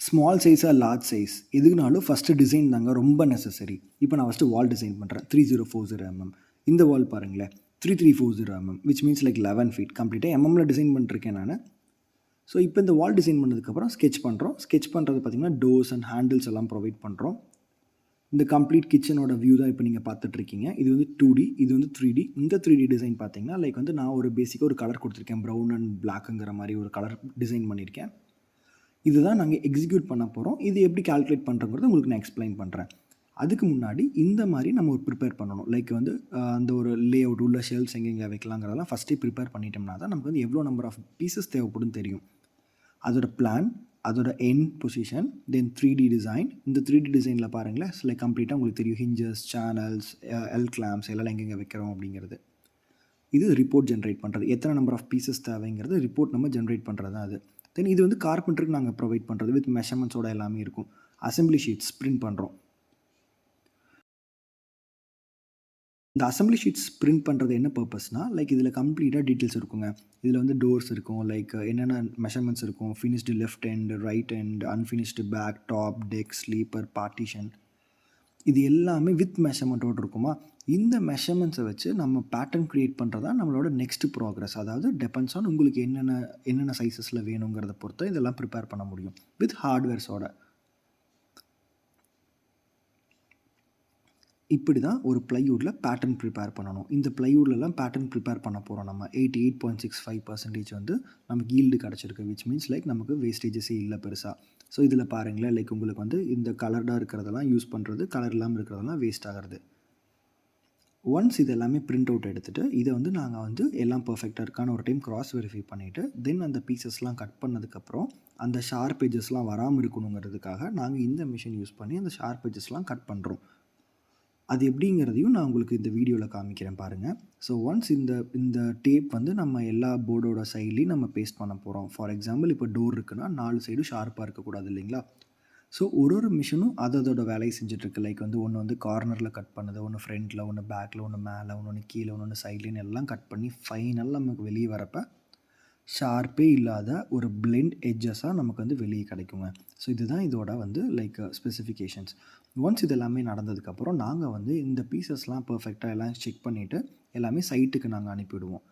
Small சைஸா large size எதுக்குனாலும் first design தாங்க ரொம்ப நெசசரி. இப்போ நான் ஃபஸ்ட்டு வால் டிசைன் பண்ணுறேன் 3040 mm. இந்த வால் பாருங்களேன் 3340 mm, which means like 11 feet கம்ப்ளீட்டாக எம்எம்மில் டிசைன் பண்ணிருக்கேன் நான். ஸோ இப்போ இந்த வால் டிசைன் பண்ணதுக்கப்புறம் ஸ்கெட்ச் பண்ணுறோம். ஸ்கெட்ச் பண்ணுறது பார்த்திங்கன்னா டோர்ஸ் அண்ட் ஹேண்டில்ஸ் எல்லாம் ப்ரொவைட் பண்ணுறோம். இந்த கம்ப்ளீட் கிச்சனோட வியூ தான் இப்போ நீங்கள் பார்த்துட்ருக்கீங்க. இது வந்து 2D, இது வந்து 3D. இந்த 3D டிசைன் பார்த்தீங்கன்னா லைக் வந்து நான் ஒரு பேசிக்காக ஒரு கலர் கொடுத்துருக்கேன், ப்ரௌன் அண்ட் பிளாக்குங்கிற மாதிரி ஒரு கலர் டிசைன் பண்ணியிருக்கேன். இதுதான் நாங்கள் எக்ஸிக்யூட் பண்ண போகிறோம். இது எப்படி கால்குலேட் பண்ணுறங்கிறது உங்களுக்கு நான் எக்ஸ்பிளைன் பண்ணுறேன். அதுக்கு முன்னாடி இந்த மாதிரி நம்ம ஒரு ப்ரிப்பேர் பண்ணணும். லைக் வந்து அந்த ஒரு லே அவுட் உள்ள ஷெல்ஸ் எங்கெங்கே வைக்கலாங்கிறதெல்லாம் ஃபஸ்ட்டே ப்ரிப்பேர் பண்ணிட்டோம்னா தான் நமக்கு வந்து எவ்வளோ நம்பர் ஆஃப் பீசஸ் தேவைப்படும் தெரியும். அதோட பிளான், அதோட எண்ட் பொசிஷன், தென் 3D டிசைன். இந்த 3D டிசைனில் பாருங்களேன், லைக் கம்ப்ளீட்டாக உங்களுக்கு தெரியும் ஹிஞ்சஸ், சேனல்ஸ், எல் கிளாம்ஸ் எல்லாம் எங்கெங்கே வைக்கிறோம் அப்படிங்கிறது. இது ரிப்போர்ட் ஜென்ரேட் பண்ணுறது, எத்தனை நம்பர் ஆஃப் பீசஸ் தேவைங்கிறது ரிப்போர்ட் நம்ம ஜென்ரேட் பண்ணுறது தான் அது. தென் இது வந்து கார்பெண்டருக்கு நாங்கள் ப்ரொவைட் பண்ணுறது வித் மெஷர்மெண்ட்ஸோட எல்லாமே இருக்கும். அசம்பிளி ஷீட்ஸ் பிரிண்ட் பண்ணுறோம். இந்த அசம்பிளி ஷீட்ஸ் பிரிண்ட் பண்ணுறது என்ன பர்பஸ்னால், லைக் இதில் கம்ப்ளீட்டாக டீட்டெயில்ஸ் இருக்குங்க. இதில் வந்து டோர்ஸ் இருக்கும், லைக் என்னென்ன மெஷர்மெண்ட்ஸ் இருக்கும், finished left end, right end, unfinished back, top, deck, sleeper, partition, இது எல்லாமே வித் மெஷர்மெண்ட்டோடு இருக்குமா. இந்த மெஷர்மெண்ட்ஸை வச்சு நம்ம பேட்டர்ன் க்ரியேட் பண்ணுறது தான் நம்மளோட நெக்ஸ்ட் ப்ராக்ரஸ். அதாவது டிபெண்ட்ஸ் ஆன் உங்களுக்கு என்னென்ன சைஸஸில் வேணுங்கிறத பொறுத்து இதெல்லாம் ப்ரிப்பேர் பண்ண முடியும் வித் ஹார்ட்வேர்ஸோட. இப்படி தான் ஒரு ப்ளைவுட்டில் பேட்டர்ன் ப்ரிப்பேர் பண்ணணும். இந்த ப்ளைவுட்லலாம் பேட்டர்ன் ப்ரிப்பேர் பண்ண போகிறோம் நம்ம. 88.65% வந்து நமக்கு ஈல்டு கிடச்சிருக்கு, விச் மீன்ஸ் லைக் நமக்கு வேஸ்டேஜஸே இல்லை பெருசாக. ஸோ இதில் பாருங்களேன், லைக் உங்களுக்கு வந்து இந்த கலர்டாக இருக்கிறதெல்லாம் யூஸ் பண்ணுறது, கலர் இல்லாமல் இருக்கிறதெல்லாம் வேஸ்ட் ஆகிறது. ஒன்ஸ் இது எல்லாமே பிரிண்ட் அவுட் எடுத்துகிட்டு இதை வந்து நாங்கள் வந்து எல்லாம் பர்ஃபெக்டாக இருக்கான்னு ஒரு டைம் க்ராஸ் வெரிஃபை பண்ணிவிட்டு தென் அந்த பீசஸ்லாம் கட் பண்ணதுக்கப்புறம் அந்த ஷார்ப் எஜஸ்லாம் வராமல் இருக்கணுங்கிறதுக்காக நாங்கள் இந்த மிஷின் யூஸ் பண்ணி அந்த ஷார்ப் எஜஸ்லாம் கட் பண்ணுறோம். அது எப்படிங்கிறதையும் நான் உங்களுக்கு இந்த வீடியோவில் காமிக்கிறேன் பாருங்கள். ஸோ ஒன்ஸ் இந்த டேப் வந்து நம்ம எல்லா போர்டோட சைட்லேயும் நம்ம பேஸ்ட் பண்ண போகிறோம். ஃபார் எக்ஸாம்பிள் இப்போ டோர் இருக்குன்னா 4 சைடும் ஷார்ப்பாக இருக்கக்கூடாது இல்லைங்களா. ஸோ ஒரு மிஷினும் அதோட வேலையை செஞ்சுட்ருக்கு. லைக் வந்து ஒன்று வந்து கார்னரில் கட் பண்ணுது, ஒன்று ஃப்ரண்ட்டில், ஒன்று பேக்கில், ஒன்று மேலே, ஒன்று கீழே, ஒன்று சைட்லேன்னு எல்லாம் கட் பண்ணி ஃபைனல் நமக்கு வெளியே வரப்போ ஷார்ப்பே இல்லாத ஒரு பிளெண்ட் எட்ஜஸாக நமக்கு வந்து வெளியே கிடைக்குங்க. ஸோ இதுதான் இதோட வந்து லைக் ஸ்பெசிஃபிகேஷன்ஸ். ஒன்ஸ் இது எல்லாமே நடந்ததுக்கப்புறம் நாங்கள் வந்து இந்த பீசஸ்லாம் பர்ஃபெக்டாக எல்லாம் செக் பண்ணிவிட்டு எல்லாமே சைட்டுக்கு நாங்கள் அனுப்பிவிடுவோம்.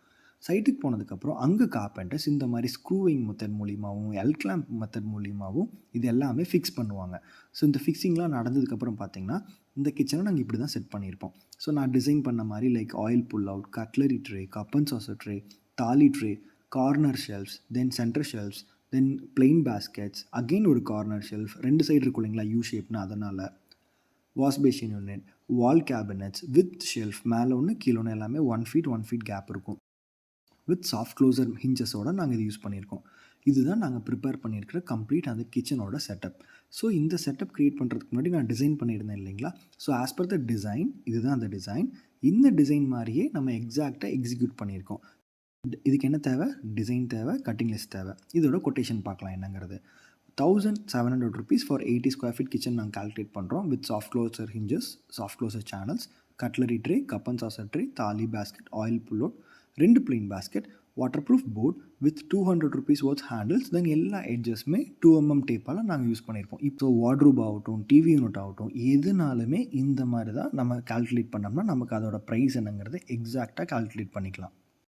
சைட்டுக்கு போனதுக்கப்புறம் அங்கே கார்பெண்டர்ஸ் இந்த மாதிரி ஸ்க்ரூவிங் மெத்தட் மூலியமாகவும் எல் கிளாம்ப் மெத்தட் மூலியமாகவும் இது எல்லாமே ஃபிக்ஸ் பண்ணுவாங்க. ஸோ இந்த ஃபிக்ஸிங்லாம் நடந்ததுக்கப்புறம் பார்த்திங்கன்னா இந்த கிச்சனை நாங்கள் இப்படி தான் செட் பண்ணியிருப்போம். ஸோ நான் டிசைன் பண்ண மாதிரி like oil pull out, cutlery tray, cup and saucer tray, thali tray, corner shelves, then centre shelves, then plain baskets, again ஒரு கார்னர் ஷெல்ஃப், 2 சைடு இருக்கும் இல்லைங்களா யூ ஷேப்னு, அதனால் wash basin unit, wall cabinets with shelf, மேலே ஒன்று கீழே ஒன்று, எல்லாமே 1 feet 1 feet கேப் இருக்கும். வித் சாஃப்ட் க்ளோசர் ஹிஞ்சஸோடு நாங்கள் இது யூஸ் பண்ணியிருக்கோம். இதுதான் நாங்கள் ப்ரிப்பேர் பண்ணியிருக்கிற கம்ப்ளீட் அந்த கிச்சனோட செட்டப். ஸோ இந்த செட்டப் க்ரியேட் பண்ணுறதுக்கு முன்னாடி நான் டிசைன் பண்ணியிருந்தேன் இல்லைங்களா. So as per the design, இதுதான் அந்த டிசைன். இந்த டிசைன் மாதிரியே நம்ம எக்ஸாக்டாக எக்ஸிக்யூட் பண்ணியிருக்கோம். இதுக்கு என்ன தேவை, டிசைன் தேவை, கட்டிங் லிஸ்ட் தேவை. இதோட கொட்டேஷன் பார்க்கலாம் என்னங்கிறது. 1700 rupees ஃபார் 80 square feet கிச்சன் நாங்கள் கால்குலேட் பண்ணுறோம் with soft closer hinges, soft closer channels, cutlery tray, cup and saucer tray, thali basket, oil pullout, 2 plain basket, water proof board with 200 rupees worth handles, then எல்லா எட்ஜஸ்மே 2 mm டேப்பால் நாங்கள் use பண்ணியிருப்போம். இப்போ wardrobe ஆகட்டும், TV unit ஆகட்டும், எதுனாலுமே இந்த மாதிரி தான் நம்ம கால்குலேட் பண்ணோம்னா நமக்கு அதோட ப்ரைஸ் என்னங்கிறது எக்ஸாக்டாக கால்குலேட் பண்ணிக்கலாம்.